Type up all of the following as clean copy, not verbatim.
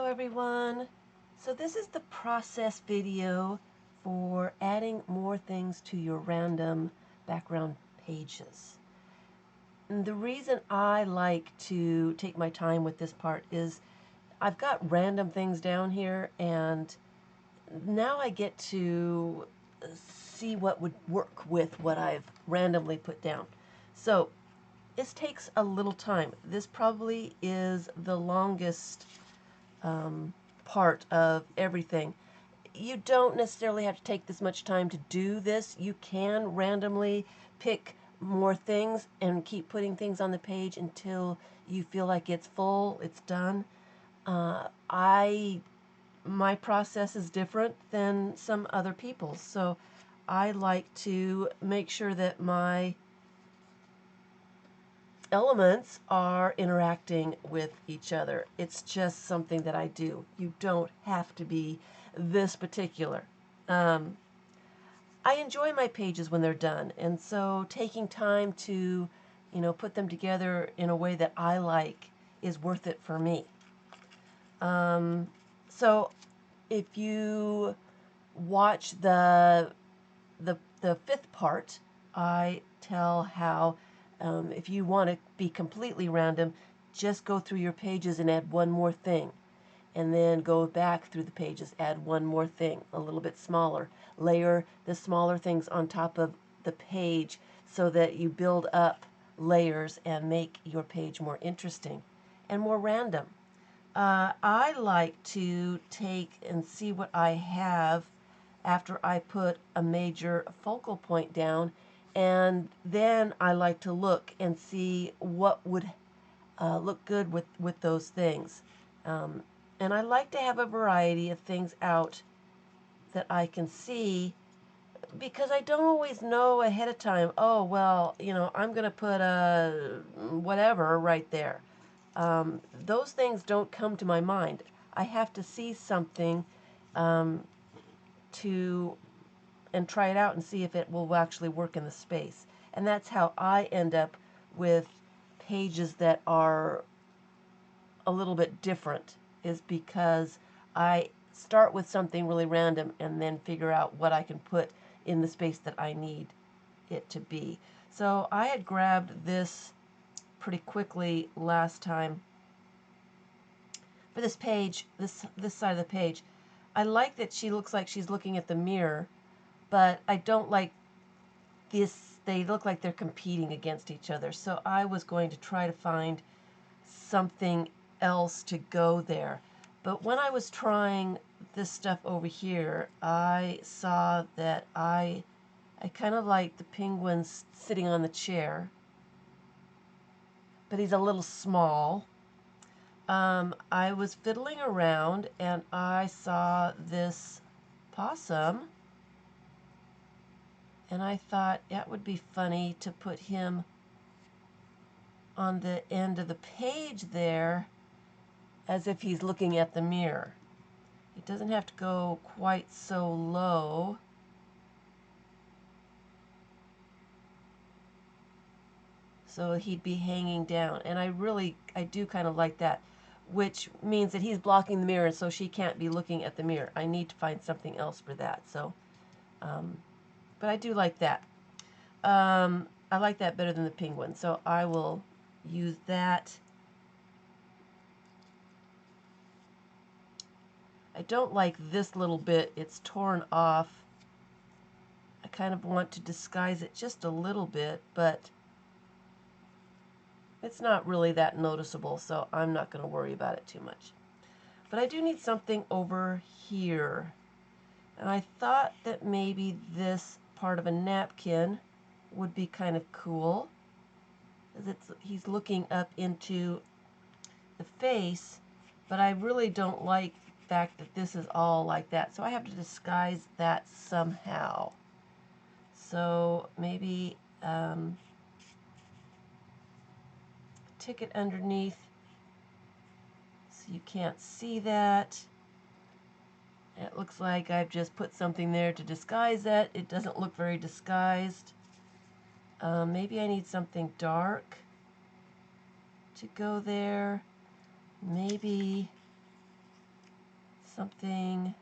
everyone. So this is the process video for adding more things to your random background pages. And the reason I like to take my time with this part is I've got random things down here, and now I get to see what would work with what I've randomly put down. So this takes a little time. This probably is the longest part of everything. You don't necessarily have to take this much time to do this. You can randomly pick more things and keep putting things on the page until you feel like it's full, it's done. My process is different than some other people's, so I like to make sure that my elements are interacting with each other. It's just something that I do. You don't have to be this particular. I enjoy my pages when they're done, and so taking time to, put them together in a way that I like is worth it for me. So if you watch the fifth part, I tell how if you want to be completely random, just go through your pages and add one more thing. And then go back through the pages, add one more thing, a little bit smaller. Layer the smaller things on top of the page so that you build up layers and make your page more interesting and more random. I like to take and see what I have after I put a major focal point down, and then I like to look and see what would look good with those things. And I like to have a variety of things out that I can see, because I don't always know ahead of time, oh, well, I'm going to put a whatever right there. Those things don't come to my mind. I have to see something to and try it out and see if it will actually work in the space. And that's how I end up with pages that are a little bit different, is because I start with something really random and then figure out what I can put in the space that I need it to be. So I had grabbed this pretty quickly last time for this page, this side of the page. I like that she looks like she's looking at the mirror, but I don't like this. They look like they're competing against each other. So I was going to try to find something else to go there. But when I was trying this stuff over here, I saw that I kind of like the penguin sitting on the chair, but he's a little small. I was fiddling around and I saw this possum, and I thought that would be funny to put him on the end of the page there as if he's looking at the mirror. It doesn't have to go quite so low. So he'd be hanging down. And I do kind of like that, which means that he's blocking the mirror, and so she can't be looking at the mirror. I need to find something else for that. So, but I do like that. I like that better than the penguin, so I will use that. I don't like this little bit. It's torn off. I kind of want to disguise it just a little bit, but it's not really that noticeable, so I'm not going to worry about it too much. But I do need something over here. And I thought that maybe this part of a napkin would be kind of cool, because he's looking up into the face, but I really don't like the fact that this is all like that, so I have to disguise that somehow. So maybe ticket underneath so you can't see that. It looks like I've just put something there to disguise that. It doesn't look very disguised. Maybe I need something dark to go there. Maybe something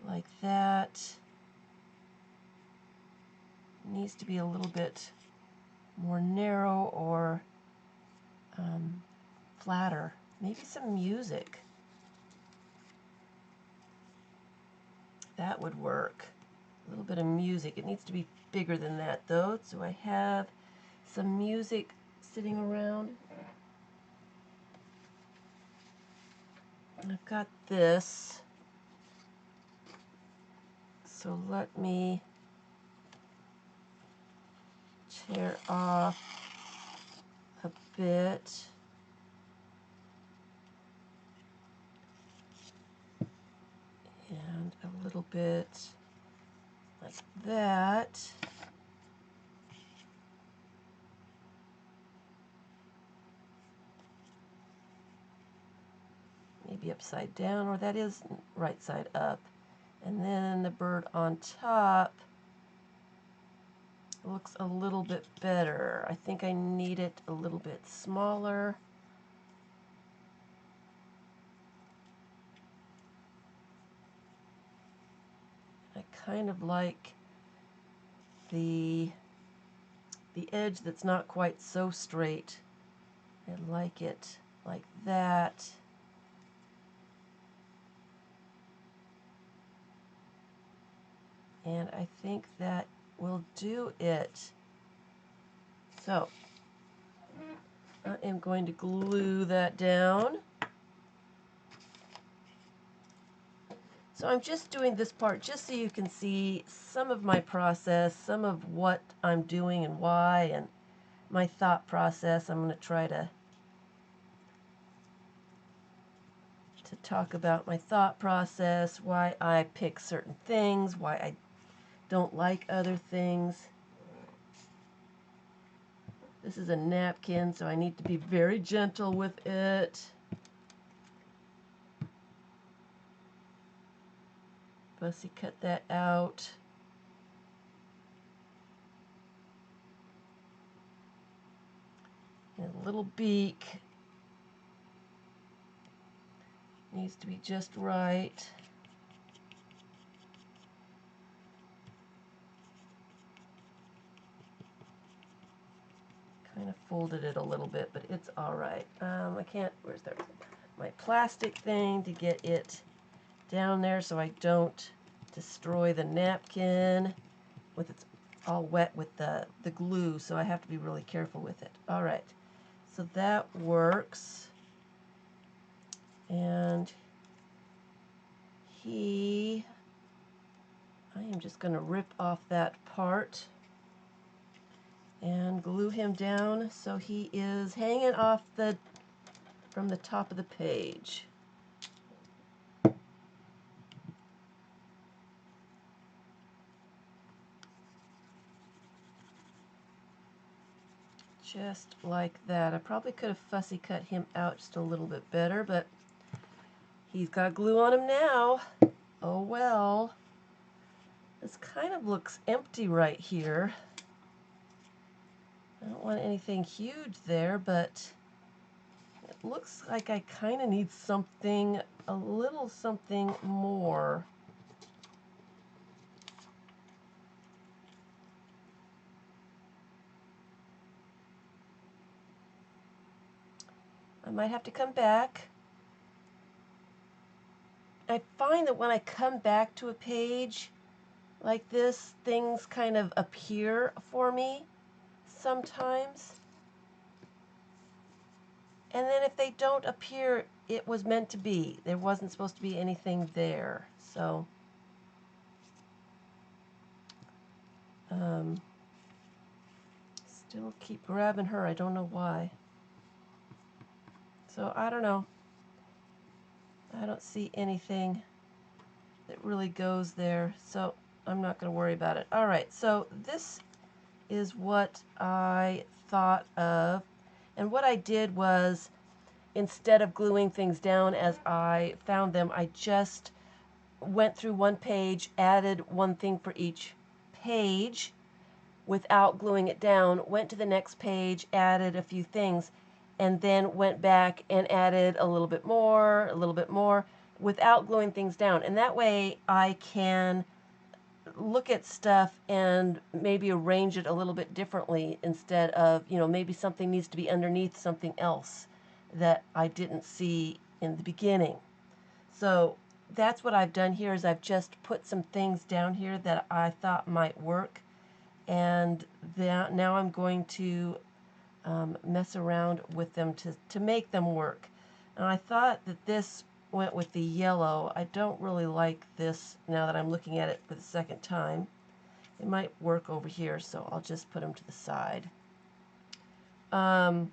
like that. It needs to be a little bit more narrow or flatter. Maybe some music. That would work. A little bit of music. It needs to be bigger than that though. So I have some music sitting around. And I've got this. So let me tear off a bit. And a little bit like that. Maybe upside down, or that is right side up. And then the bird on top looks a little bit better. I think I need it a little bit smaller. I kind of like the edge that's not quite so straight. I like it like that. And I think that will do it. So I am going to glue that down. So I'm just doing this part just so you can see some of my process, some of what I'm doing and why, and my thought process. I'm going to try to talk about my thought process, why I pick certain things, why I don't like other things. This is a napkin, so I need to be very gentle with it. Fussy cut that out. And a little beak. Needs to be just right. Kind of folded it a little bit, but it's all right. I can't, where's my plastic thing to get it down there so I don't destroy the napkin with it's all wet with the glue, so I have to be really careful with it. All right, so that works. And I am just going to rip off that part and glue him down so he is hanging off from the top of the page. Just like that. I probably could have fussy cut him out just a little bit better, but he's got glue on him now. Oh well. This kind of looks empty right here. I don't want anything huge there, but it looks like I kind of need something, a little something more. I might have to come back. I find that when I come back to a page like this, things kind of appear for me sometimes. And then if they don't appear, it was meant to be. There wasn't supposed to be anything there. So, still keep grabbing her. I don't know why. So, I don't know. I don't see anything that really goes there. So, I'm not going to worry about it. All right. So, this is what I thought of. And what I did was, instead of gluing things down as I found them, I just went through one page, added one thing for each page without gluing it down, went to the next page, added a few things, and then went back and added a little bit more, without gluing things down. And that way I can look at stuff and maybe arrange it a little bit differently instead of, maybe something needs to be underneath something else that I didn't see in the beginning. So that's what I've done here is I've just put some things down here that I thought might work, and now I'm going to mess around with them to make them work. And I thought that this went with the yellow. I don't really like this now that I'm looking at it for the second time. It might work over here, so I'll just put them to the side. I'm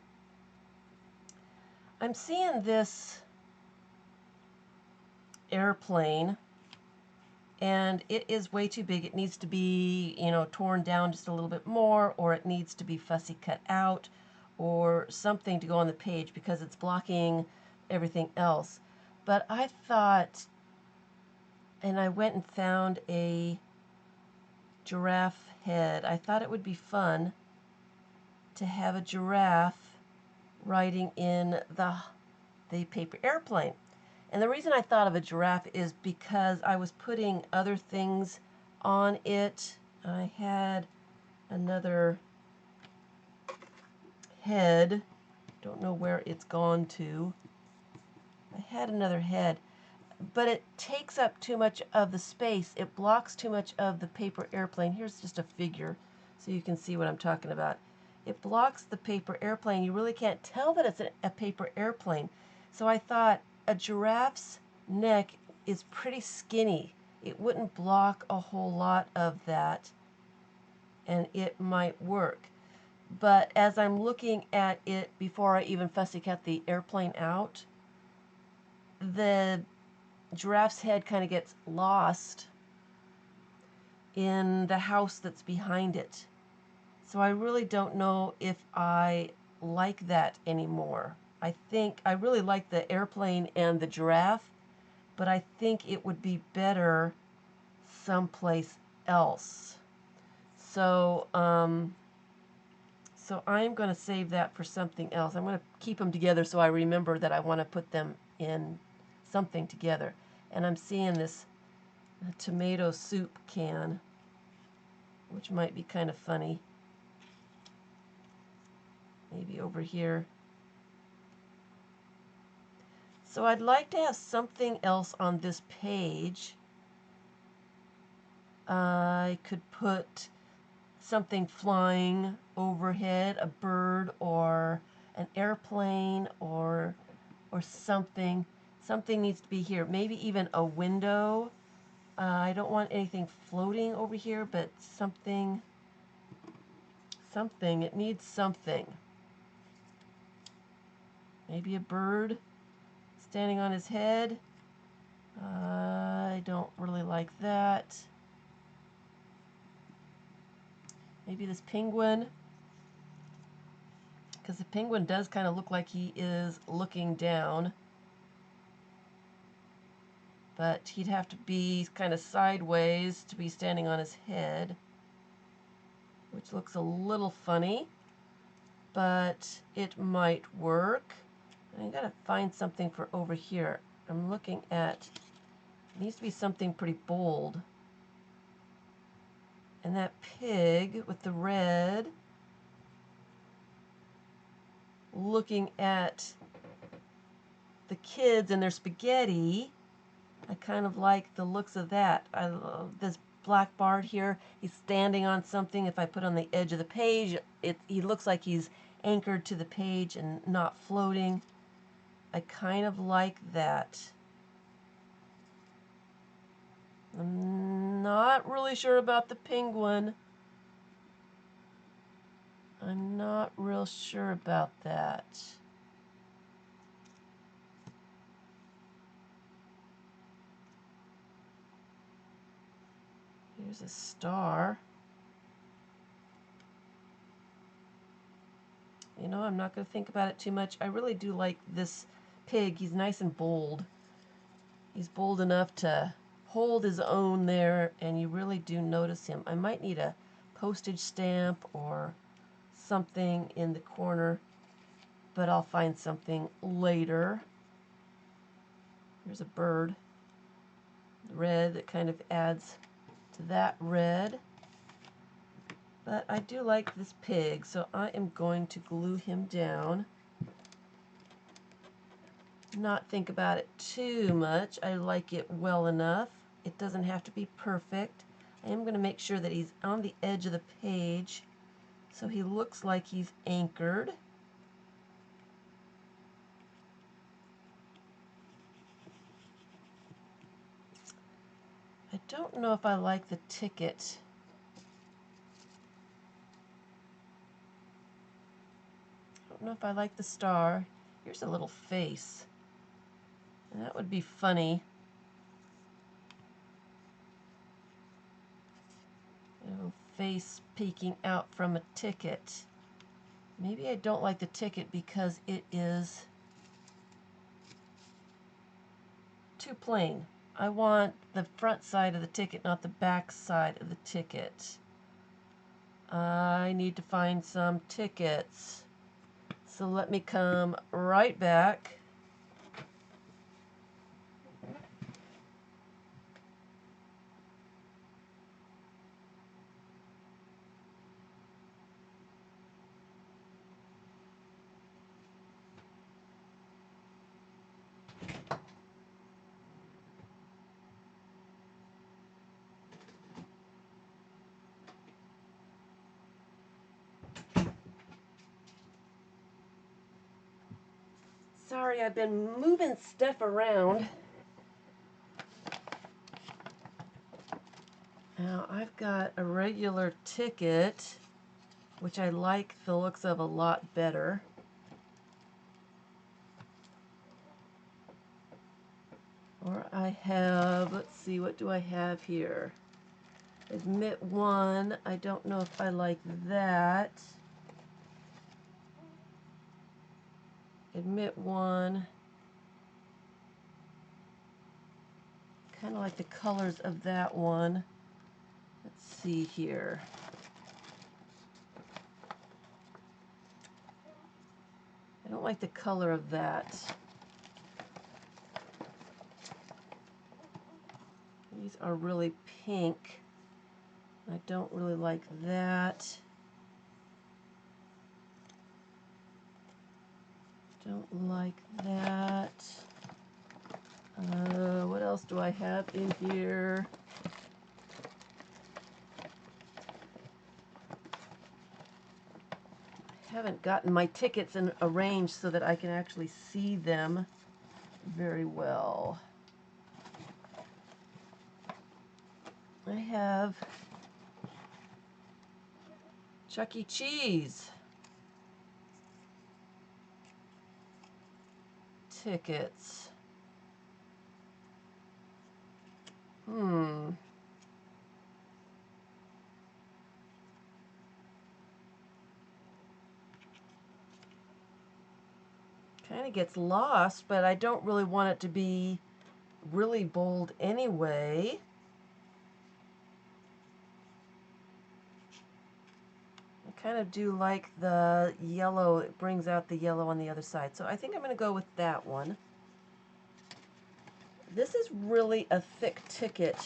seeing this airplane, and it is way too big. It needs to be, torn down just a little bit more, or it needs to be fussy cut out, or something to go on the page because it's blocking everything else. But I thought, and I went and found a giraffe head. I thought it would be fun to have a giraffe riding in the paper airplane. And the reason I thought of a giraffe is because I was putting other things on it. I had another head. Don't know where it's gone to. I had another head, but it takes up too much of the space. It blocks too much of the paper airplane. Here's just a figure so you can see what I'm talking about. It blocks the paper airplane. You really can't tell that it's a paper airplane. So I thought a giraffe's neck is pretty skinny. It wouldn't block a whole lot of that, and it might work. But as I'm looking at it before I even fussy cut the airplane out, the giraffe's head kind of gets lost in the house that's behind it. So I really don't know if I like that anymore. I think I really like the airplane and the giraffe, but I think it would be better someplace else. So, so I'm going to save that for something else. I'm going to keep them together so I remember that I want to put them in something together. And I'm seeing this tomato soup can, which might be kind of funny. Maybe over here. So I'd like to have something else on this page. I could put something flying overhead, a bird or an airplane or something. Something needs to be here. Maybe even a window. I don't want anything floating over here, but something. It needs something. Maybe a bird standing on his head. I don't really like that. Maybe this penguin, because the penguin does kind of look like he is looking down, but he'd have to be kind of sideways to be standing on his head, which looks a little funny, but it might work. And I gotta find something for over here. I'm looking at, it needs to be something pretty bold. And that pig with the red looking at the kids and their spaghetti. I kind of like the looks of that. I love this black bard here. He's standing on something. If I put on the edge of the page, he looks like he's anchored to the page and not floating. I kind of like that. I'm not really sure about the penguin. I'm not real sure about that. Here's a star. I'm not going to think about it too much. I really do like this pig. He's nice and bold. He's bold enough to hold his own there, and you really do notice him. I might need a postage stamp or something in the corner, but I'll find something later. Here's a bird. Red that kind of adds to that red. But I do like this pig, so I am going to glue him down. Not think about it too much. I like it well enough. It doesn't have to be perfect. I am going to make sure that he's on the edge of the page so he looks like he's anchored. I don't know if I like the ticket. I don't know if I like the star. Here's a little face. That would be funny. A little face peeking out from a ticket. Maybe I don't like the ticket because it is too plain. I want the front side of the ticket, not the back side of the ticket. I need to find some tickets. So let me come right back. Sorry, I've been moving stuff around. Now I've got a regular ticket, which I like the looks of a lot better. Or I have, let's see, what do I have here? Admit one. I don't know if I like that. Admit one. Kind of like the colors of that one. Let's see here. I don't like the color of that. These are really pink. I don't really like that. Don't like that. What else do I have in here? I haven't gotten my tickets arranged so that I can actually see them very well. I have Chuck E. Cheese tickets. Kind of gets lost, but I don't really want it to be really bold anyway. I kind of do like the yellow. It brings out the yellow on the other side. So I think I'm going to go with that one. This is really a thick ticket.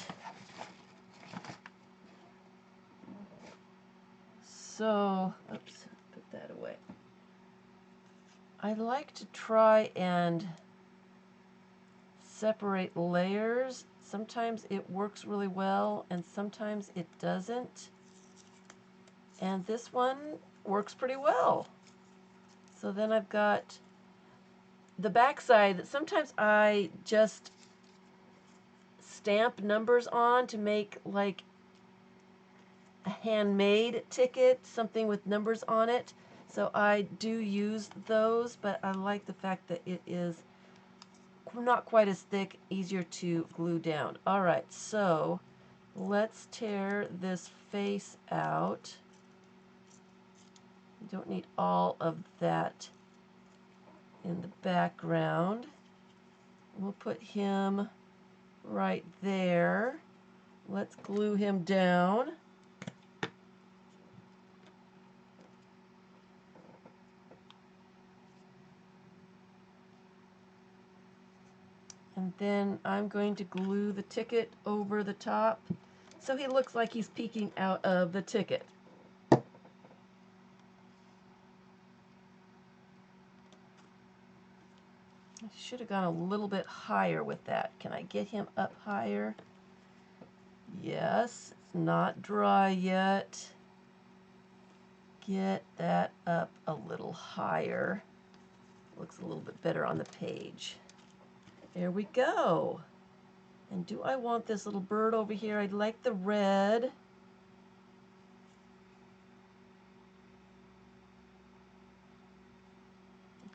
So, oops, put that away. I like to try and separate layers. Sometimes it works really well and sometimes it doesn't. And this one works pretty well. So then I've got the back side that sometimes I just stamp numbers on to make like a handmade ticket, something with numbers on it. So I do use those, but I like the fact that it is not quite as thick, easier to glue down. All right, so let's tear this face out. You don't need all of that in the background. We'll put him right there. Let's glue him down. And then I'm going to glue the ticket over the top so he looks like he's peeking out of the ticket. I should have gone a little bit higher with that. Can I get him up higher? Yes, it's not dry yet. Get that up a little higher. Looks a little bit better on the page. There we go. And do I want this little bird over here? I'd like the red.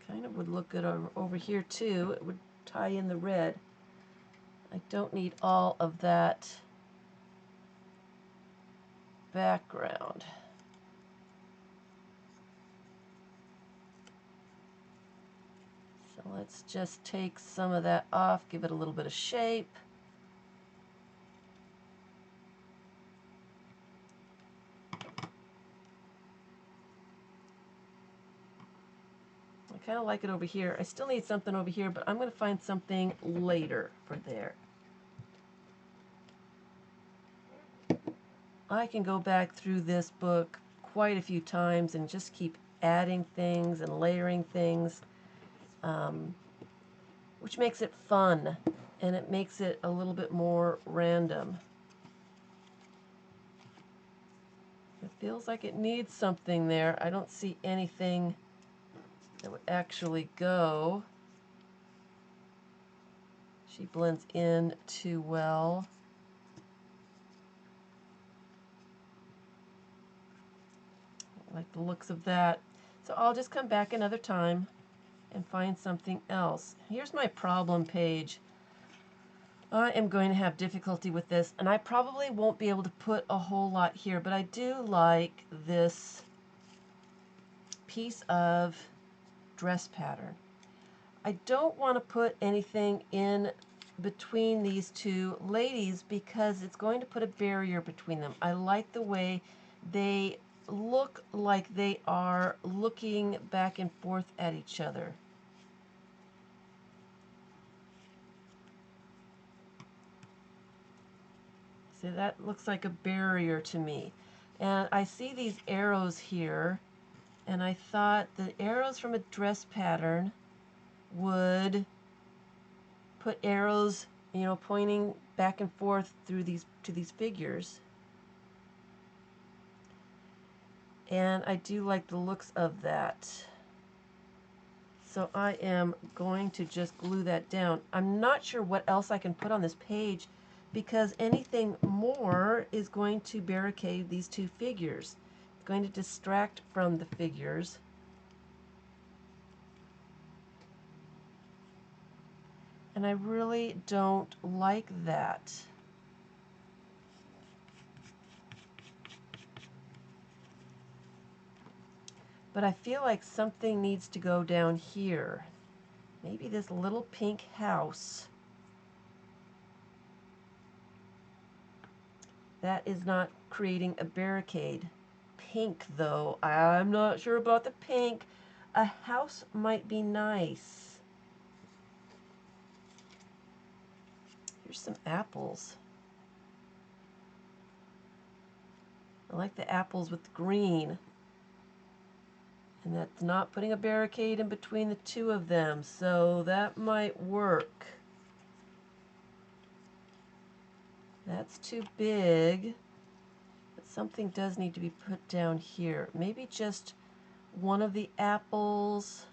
Kind of would look good over here too. It would tie in the red. I don't need all of that background. So let's just take some of that off, give it a little bit of shape. I kind of like it over here. I still need something over here, but I'm going to find something later for there. I can go back through this book quite a few times and just keep adding things and layering things, which makes it fun, and it makes it a little bit more random. It feels like it needs something there. I don't see anything that would actually go. She blends in too well. I like the looks of that. So I'll just come back another time and find something else. Here's my problem page. I am going to have difficulty with this, and I probably won't be able to put a whole lot here, but I do like this piece of dress pattern. I don't want to put anything in between these two ladies because it's going to put a barrier between them. I like the way they look like they are looking back and forth at each other. See, that looks like a barrier to me. And I see these arrows here, and I thought the arrows from a dress pattern would put arrows, pointing back and forth through to these figures. And I do like the looks of that. So I am going to just glue that down. I'm not sure what else I can put on this page because anything more is going to barricade these two figures. It's going to distract from the figures. And I really don't like that. But I feel like something needs to go down here. Maybe this little pink house. That is not creating a barricade. Pink, though. I'm not sure about the pink. A house might be nice. Here's some apples. I like the apples with the green. And that's not putting a barricade in between the two of them, so that might work. That's too big, but something does need to be put down here. Maybe just one of the apples.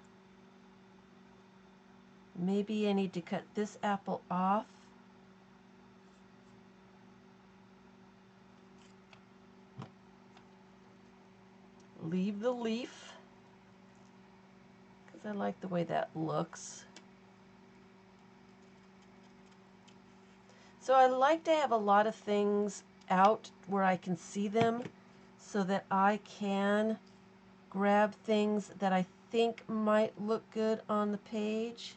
Maybe I need to cut this apple off. Leave the leaf, because I like the way that looks. So I like to have a lot of things out where I can see them so that I can grab things that I think might look good on the page.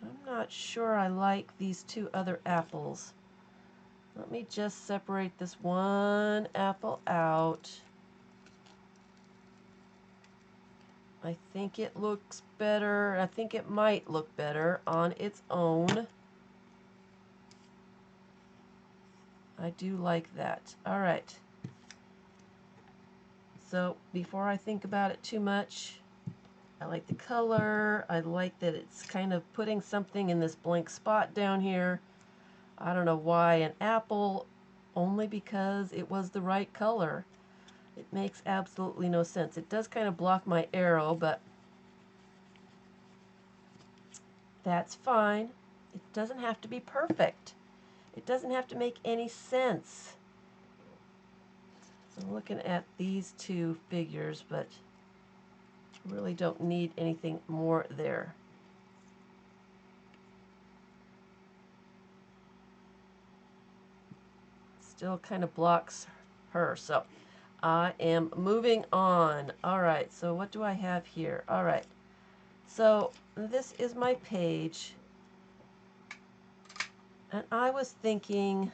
I'm not sure I like these two other apples. Let me just separate this one apple out. I think it looks better. I think it might look better on its own. I do like that. All right. So before I think about it too much, I like the color. I like that it's kind of putting something in this blank spot down here. I don't know why an apple, only because it was the right color. It makes absolutely no sense. It does kind of block my arrow, but that's fine. It doesn't have to be perfect. It doesn't have to make any sense. So I'm looking at these two figures, but really don't need anything more there. Still kind of blocks her, so I am moving on. All right, so what do I have here? All right, so this is my page, and I was thinking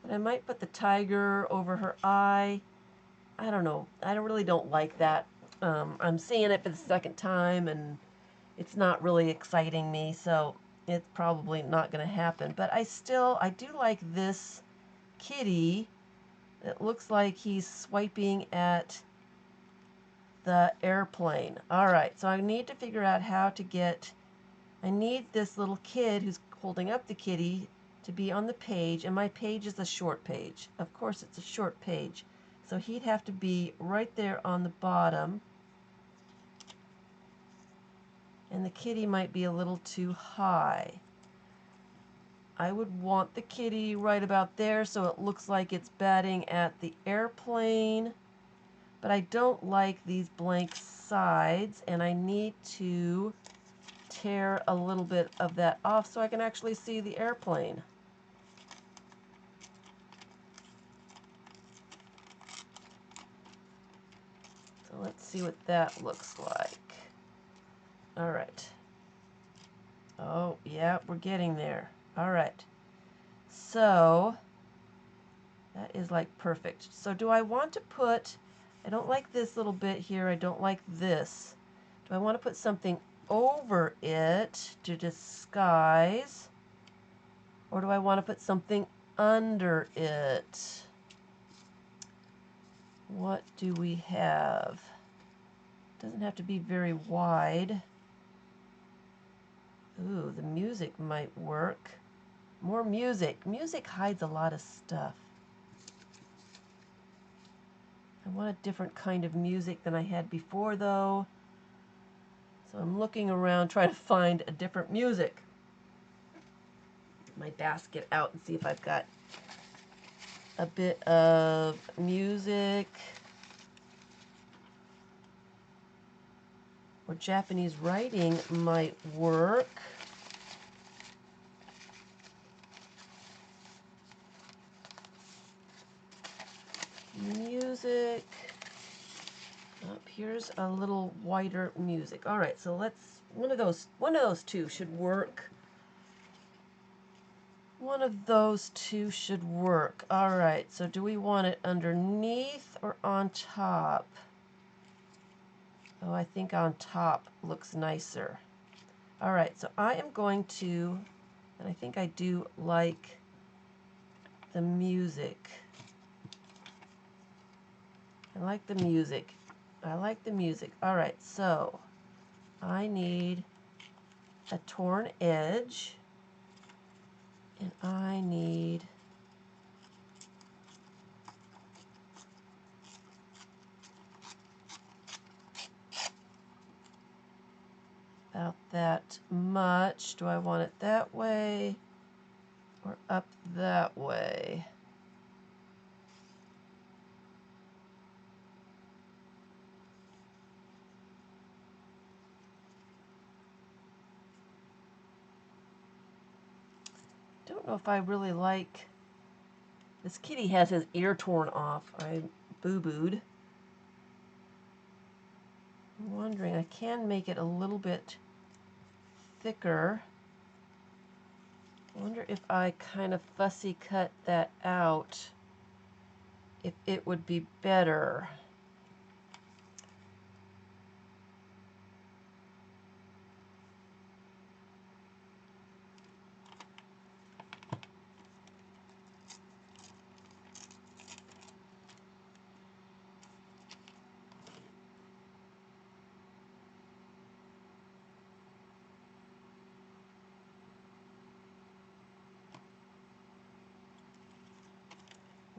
that I might put the tiger over her eye. I don't know. I really don't like that. I'm seeing it for the second time, and it's not really exciting me, so it's probably not going to happen. But I do like this kitty. It looks like he's swiping at the airplane. All right, so I need to figure out how to get, I need this little kid who's holding up the kitty to be on the page, and my page is a short page. Of course, it's a short page. So he'd have to be right there on the bottom. And the kitty might be a little too high. I would want the kitty right about there so it looks like it's batting at the airplane. But I don't like these blank sides, and I need to tear a little bit of that off so I can actually see the airplane. So let's see what that looks like. All right. Oh, yeah, we're getting there. All right. So that is like perfect. So do I want to put, I don't like this little bit here. I don't like this. Do I want to put something over it to disguise? Or do I want to put something under it? What do we have? Doesn't have to be very wide. Ooh, the music might work. More music. Music hides a lot of stuff. I want a different kind of music than I had before, though. So I'm looking around trying to find a different music. My basket out and see if I've got a bit of music or Japanese writing might work. Music. Here's a little wider music. All right, so let's one of those two should work. One of those two should work. All right, so do we want it underneath or on top? Oh, I think on top looks nicer. All right, so I am going to, and I think I do like the music. I like the music. I like the music. All right, so I need a torn edge, and I need about that much. Do I want it that way or up that way? Don't know if I really like, this kitty has his ear torn off. I boo-booed. I'm wondering, I can make it a little bit thicker. I wonder if I kind of fussy cut that out, if it would be better.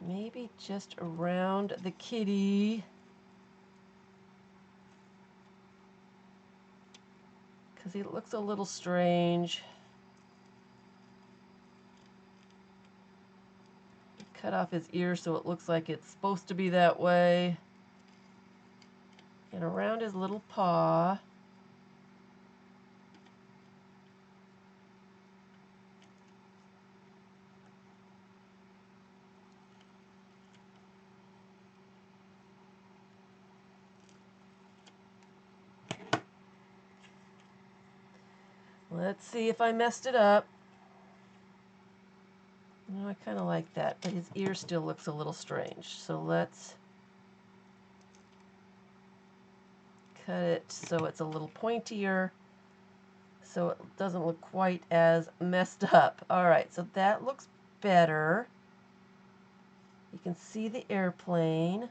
maybe just around the kitty. Because he looks a little strange. Cut off his ear so it looks like it's supposed to be that way. And around his little paw. Let's see if I messed it up. No, I kind of like that, but his ear still looks a little strange. So let's cut it so it's a little pointier, so it doesn't look quite as messed up. All right, so that looks better. You can see the airplane.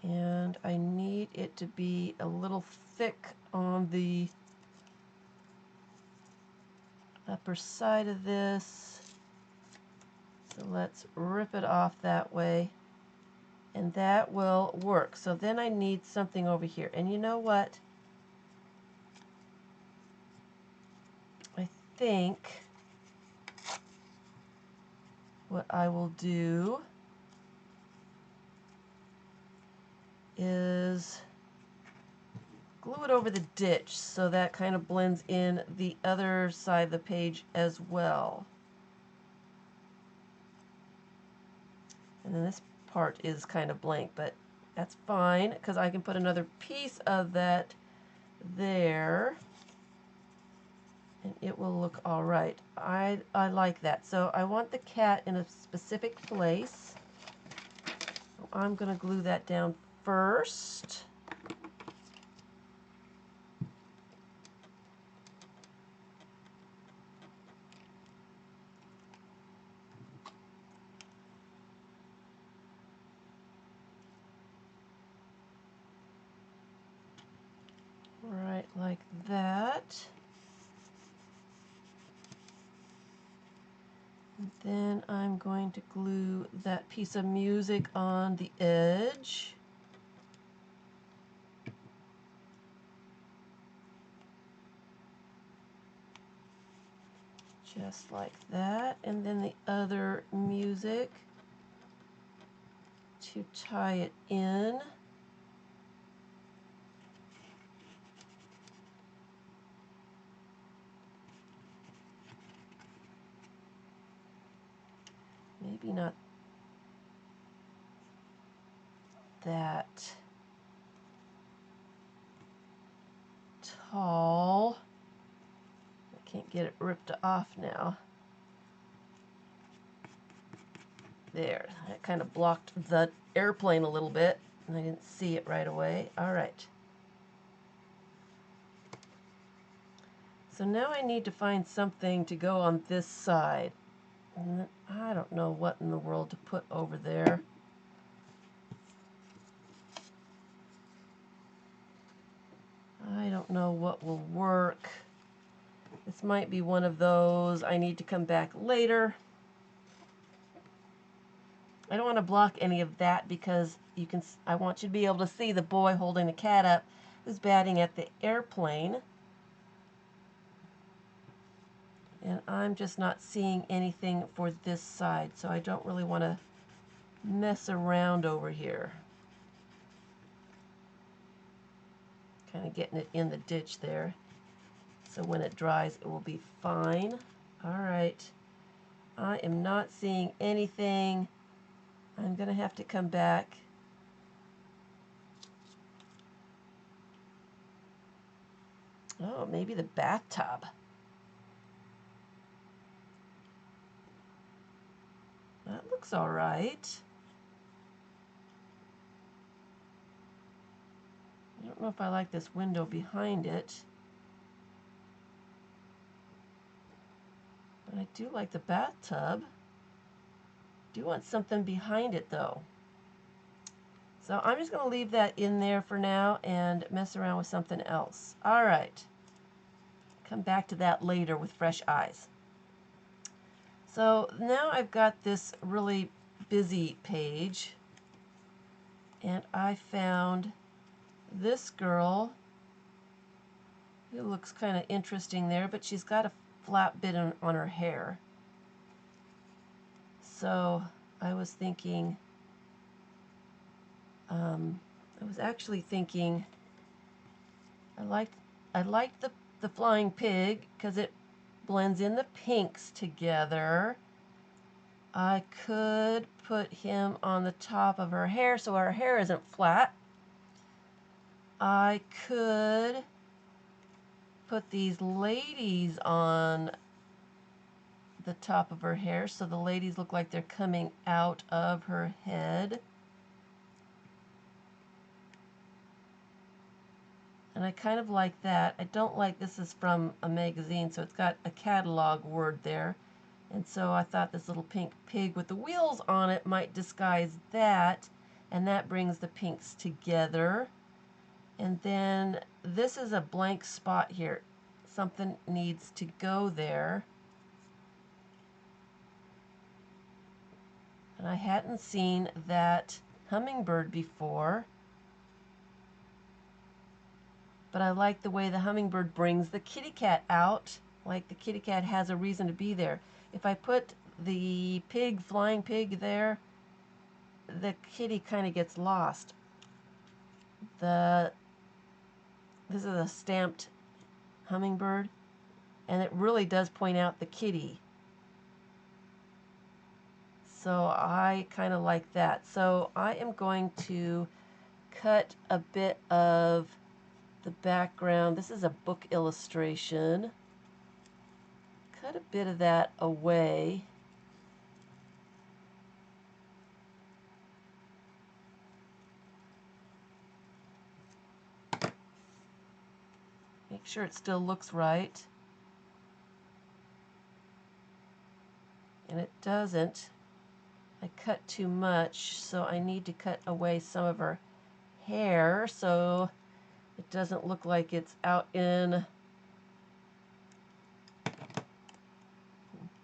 And I need it to be a little thick on the upper side of this. So let's rip it off that way. And that will work. So then I need something over here. And you know what? I think what I will do is glue it over the ditch so that kind of blends in the other side of the page as well. And then this part is kind of blank, but that's fine because I can put another piece of that there and it will look all right. I like that. So I want the cat in a specific place. So I'm going to glue that down first. Right like that. And then I'm going to glue that piece of music on the edge. Just like that. And then the other music to tie it in. Maybe not that tall. I can't get it ripped off now. There, that kind of blocked the airplane a little bit, and I didn't see it right away. All right. So now I need to find something to go on this side. And I don't know what in the world to put over there. I don't know what will work. This might be one of those I need to come back later. I don't want to block any of that because you can. I want you to be able to see the boy holding the cat up who's batting at the airplane. And I'm just not seeing anything for this side, so I don't really want to mess around over here. Kind of getting it in the ditch there. So when it dries, it will be fine. All right. I am not seeing anything. I'm going to have to come back. Oh, maybe the bathtub. That looks all right. I don't know if I like this window behind it. But I do like the bathtub. Do want something behind it though. So I'm just going to leave that in there for now and mess around with something else. All right. Come back to that later with fresh eyes. So now I've got this really busy page, and I found this girl who looks kind of interesting there, but she's got a flat bit on her hair. So I was thinking, I was actually thinking, I liked the flying pig because it blends in the pinks together. I could put him on the top of her hair so her hair isn't flat. I could put these ladies on the top of her hair so the ladies look like they're coming out of her head. And I kind of like that. I don't like, this is from a magazine, so it's got a catalog word there. And so I thought this little pink pig with the wheels on it might disguise that, and that brings the pinks together. And then this is a blank spot here. Something needs to go there. And I hadn't seen that hummingbird before. But I like the way the hummingbird brings the kitty cat out, like the kitty cat has a reason to be there. If I put the pig, flying pig there, the kitty kind of gets lost. This is a stamped hummingbird, and it really does point out the kitty. So I kind of like that. So I am going to cut a bit of the background. This is a book illustration. Cut a bit of that away. Make sure it still looks right. And it doesn't. I cut too much, so I need to cut away some of her hair so it doesn't look like it's out in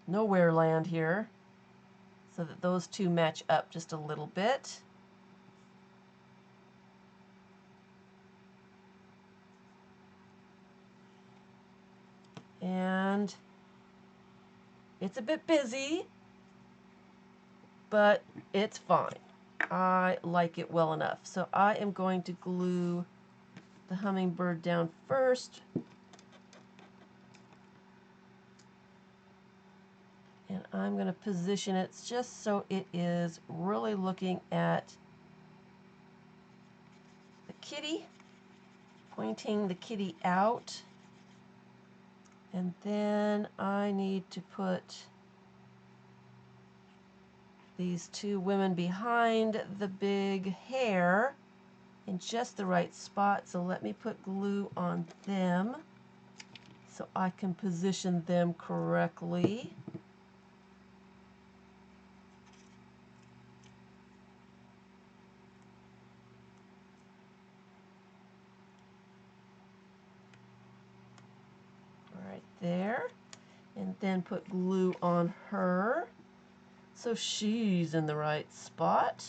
nowhere land here, so that those two match up just a little bit. And it's a bit busy, but it's fine. I like it well enough. So I am going to glue the hummingbird down first. And I'm going to position it just so it is really looking at the kitty, pointing the kitty out. And then I need to put these two women behind the big hair in just the right spot. So let me put glue on them so I can position them correctly. Right there. And then put glue on her so she's in the right spot.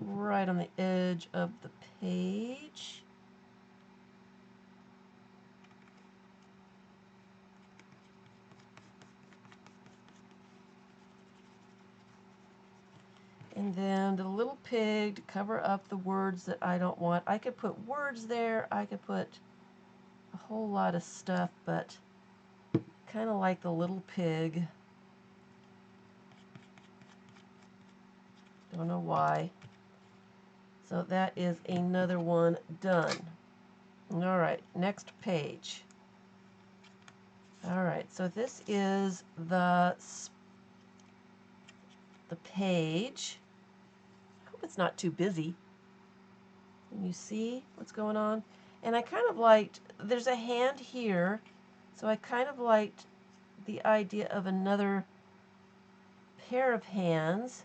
Right on the edge of the page. And then the little pig to cover up the words that I don't want. I could put words there. I could put a whole lot of stuff, but kind of like the little pig. Don't know why. So that is another one done. All right, next page. All right, so this is the page. I hope it's not too busy. Can you see what's going on? And I kind of liked, there's a hand here, so I kind of liked the idea of another pair of hands.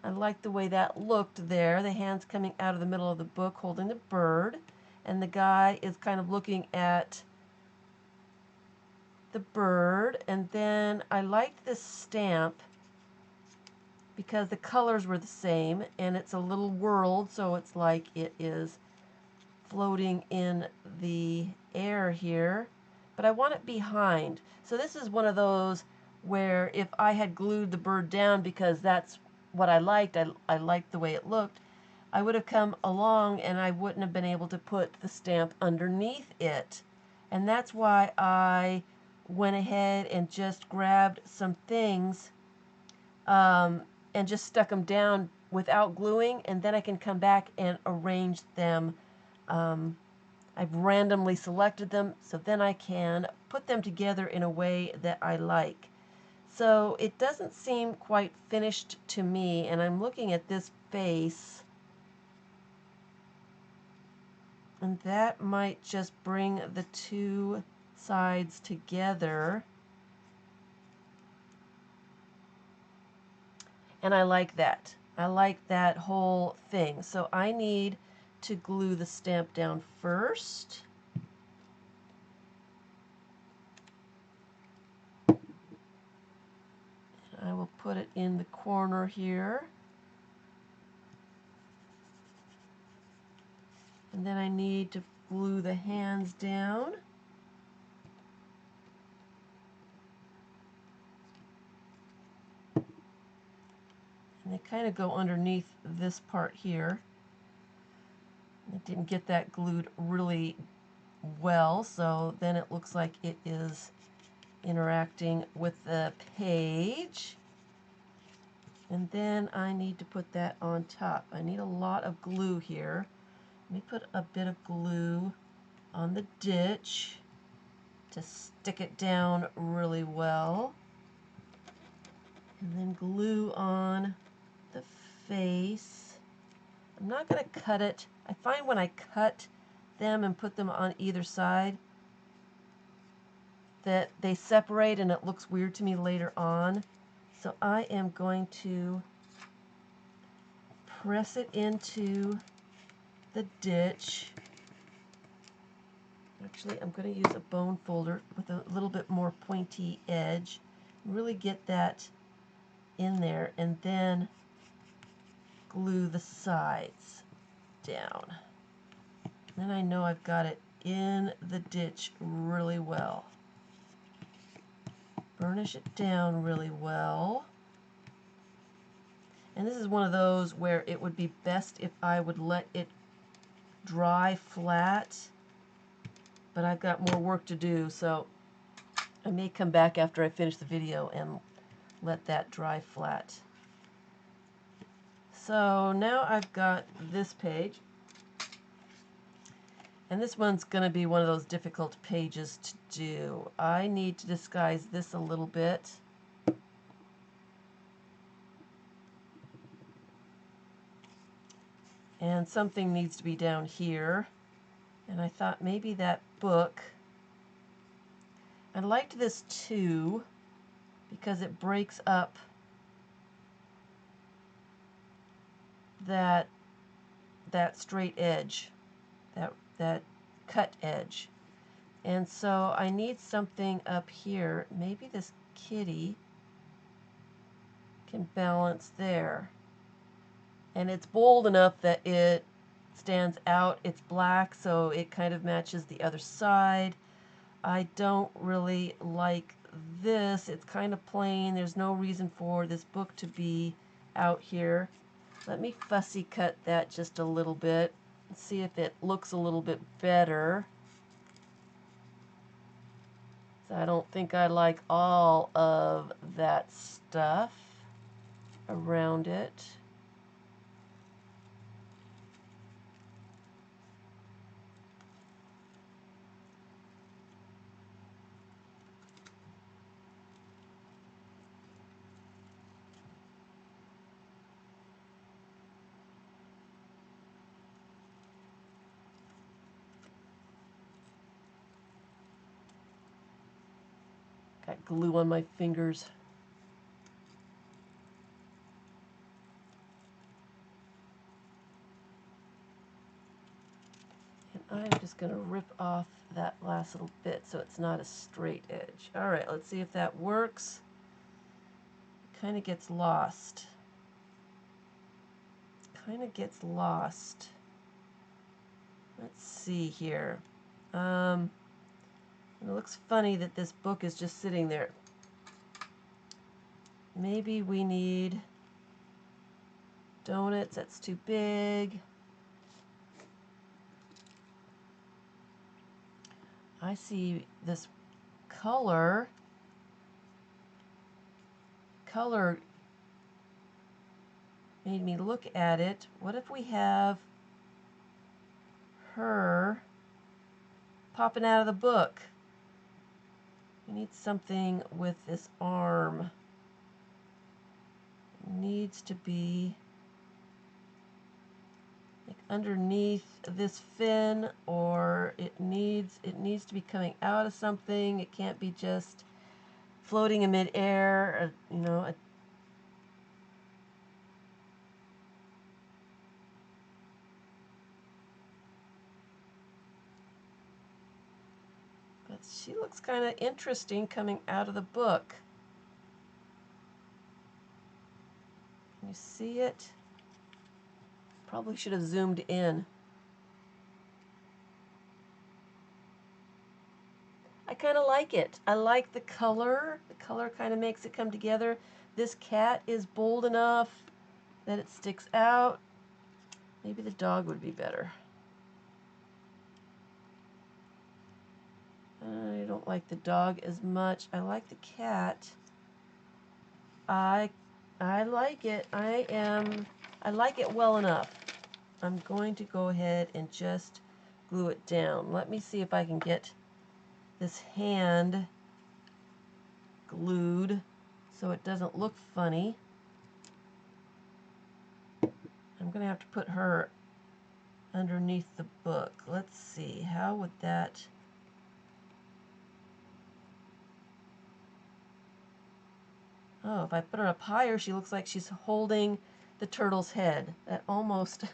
I like the way that looked there. The hand's coming out of the middle of the book holding the bird, and the guy is kind of looking at the bird, and then I liked this stamp because the colors were the same, and it's a little world, so it's like it is floating in the air here, but I want it behind. So this is one of those where if I had glued the bird down because that's what I liked, I liked the way it looked, I would have come along and I wouldn't have been able to put the stamp underneath it. And that's why I went ahead and just grabbed some things and just stuck them down without gluing, and then I can come back and arrange them. I've randomly selected them, so then I can put them together in a way that I like. So it doesn't seem quite finished to me, and I'm looking at this face, and that might just bring the two sides together. And I like that. I like that whole thing. So I need to glue the stamp down first. I will put it in the corner here. And then I need to glue the hands down. And they kind of go underneath this part here. I didn't get that glued really well, so then it looks like it is interacting with the page. And then I need to put that on top. I need a lot of glue here. Let me put a bit of glue on the ditch to stick it down really well. And then glue on the face. I'm not going to cut it. I find when I cut them and put them on either side that they separate and it looks weird to me later on. So I am going to press it into the ditch. Actually, I'm going to use a bone folder with a little bit more pointy edge. Really get that in there, and then glue the sides down. Then I know I've got it in the ditch really well. Burnish it down really well. And this is one of those where it would be best if I would let it dry flat, but I've got more work to do, so I may come back after I finish the video and let that dry flat. So now I've got this page, and this one's going to be one of those difficult pages to do. I need to disguise this a little bit. And something needs to be down here. And I thought maybe that book. I liked this too because it breaks up that straight edge, that cut edge. And so I need something up here. Maybe this kitty can balance there. And it's bold enough that it stands out. It's black, so it kind of matches the other side. I don't really like this. It's kind of plain. There's no reason for this book to be out here. Let me fussy cut that just a little bit and see if it looks a little bit better. So I don't think I like all of that stuff around it. Got glue on my fingers. And I'm just going to rip off that last little bit so it's not a straight edge. All right, let's see if that works. It kind of gets lost. Kind of gets lost. Let's see here. It looks funny that this book is just sitting there. Maybe we need donuts. That's too big. I see this color made me look at it. What if we have her popping out of the book? We need something with this arm. It needs to be like underneath this fin, or it needs to be coming out of something. It can't be just floating in midair, you know. But she looks kind of interesting coming out of the book. Can you see it? Probably should have zoomed in. I kind of like it. I like the color. The color kind of makes it come together. This cat is bold enough that it sticks out. Maybe the dog would be better. I don't like the dog as much. I like the cat. I like it. I like it well enough. I'm going to go ahead and just glue it down. Let me see if I can get this hand glued so it doesn't look funny. I'm going to have to put her underneath the book. Let's see, how would that... Oh, if I put her up higher, she looks like she's holding the turtle's head. That almost...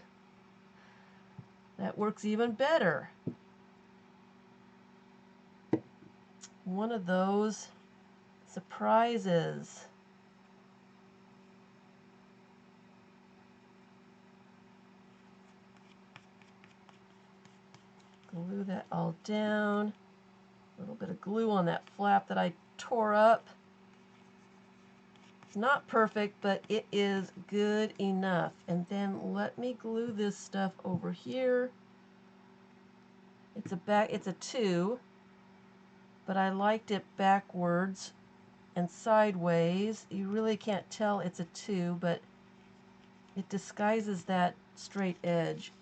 that works even better. One of those surprises. Glue that all down. A little bit of glue on that flap that I tore up. It's not perfect, but it is good enough. And then let me glue this stuff over here. It's a 2, but I liked it backwards and sideways. You really can't tell it's a 2, but it disguises that straight edge.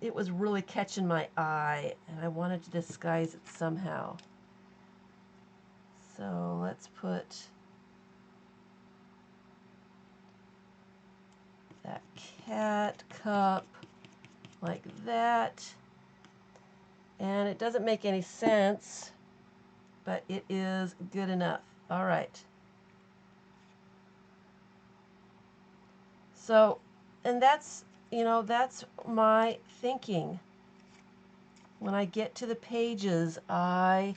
It was really catching my eye, and I wanted to disguise it somehow. So let's put that cat cup like that. And it doesn't make any sense, but it is good enough. All right. So, and that's, you know, that's my thinking. When I get to the pages, I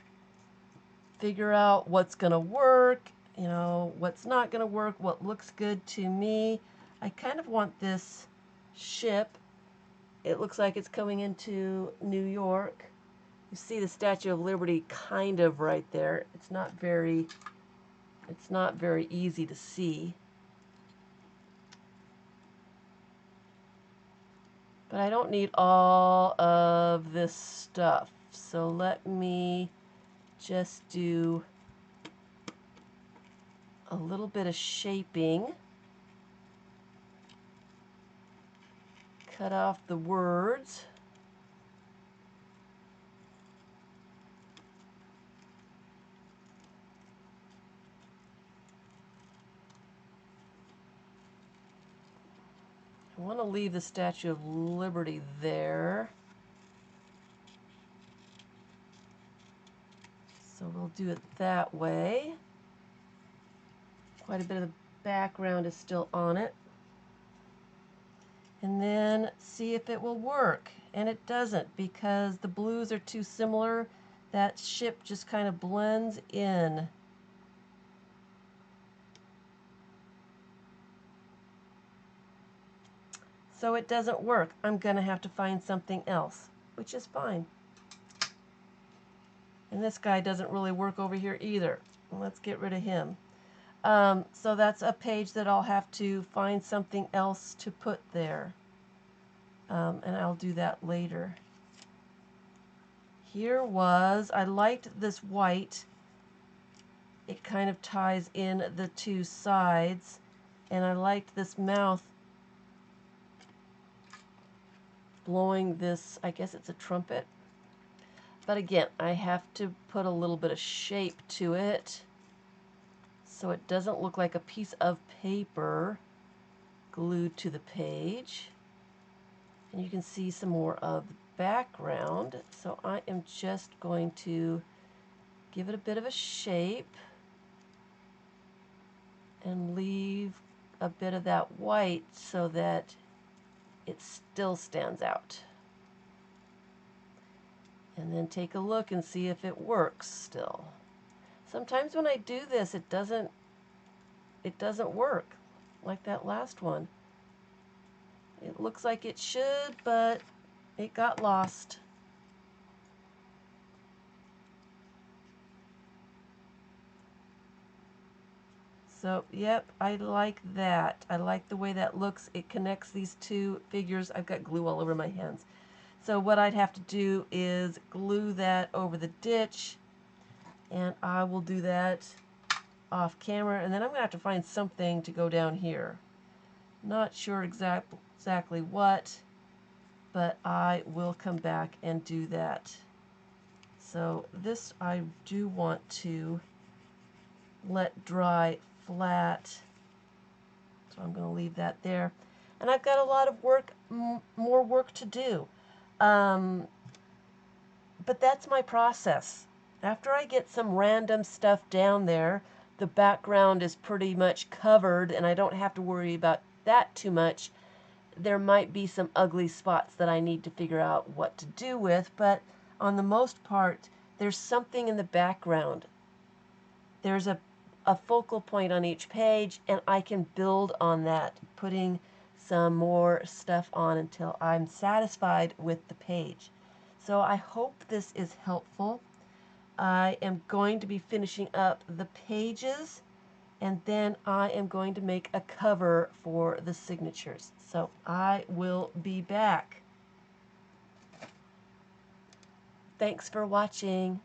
figure out what's going to work, you know, what's not going to work, what looks good to me. I kind of want this ship. It looks like it's coming into New York. You see the Statue of Liberty kind of right there. It's not very easy to see. But I don't need all of this stuff. So let me just do a little bit of shaping. Cut off the words. I want to leave the Statue of Liberty there. So we'll do it that way. Quite a bit of the background is still on it. And then then see if it will work. And it doesn't, because the blues are too similar. That ship just kind of blends in. So it doesn't work. I'm going to have to find something else, which is fine. And this guy doesn't really work over here either. Let's get rid of him. So that's a page that I'll have to find something else to put there. And I'll do that later. I liked this white. It kind of ties in the two sides. And I liked this mouth blowing this, I guess it's a trumpet. But again, I have to put a little bit of shape to it so it doesn't look like a piece of paper glued to the page. And you can see some more of the background. So I am just going to give it a bit of a shape and leave a bit of that white so that it still stands out. And then take a look and see if it works still. Sometimes when I do this, it doesn't work like that last one. It looks like it should, but it got lost. So, yep, I like that. I like the way that looks. It connects these two figures. I've got glue all over my hands. So what I'd have to do is glue that over the ditch, and I will do that off camera, and then I'm going to have to find something to go down here. Not sure exactly what, but I will come back and do that. So this I do want to let dry flat, so I'm going to leave that there. And I've got a lot of work, more work to do. But that's my process. After I get some random stuff down there, the background is pretty much covered and I don't have to worry about that too much. There might be some ugly spots that I need to figure out what to do with, but on the most part, there's something in the background. There's a focal point on each page, and I can build on that, putting some more stuff on until I'm satisfied with the page. So I hope this is helpful. I am going to be finishing up the pages, and then I am going to make a cover for the signatures. So I will be back. Thanks for watching.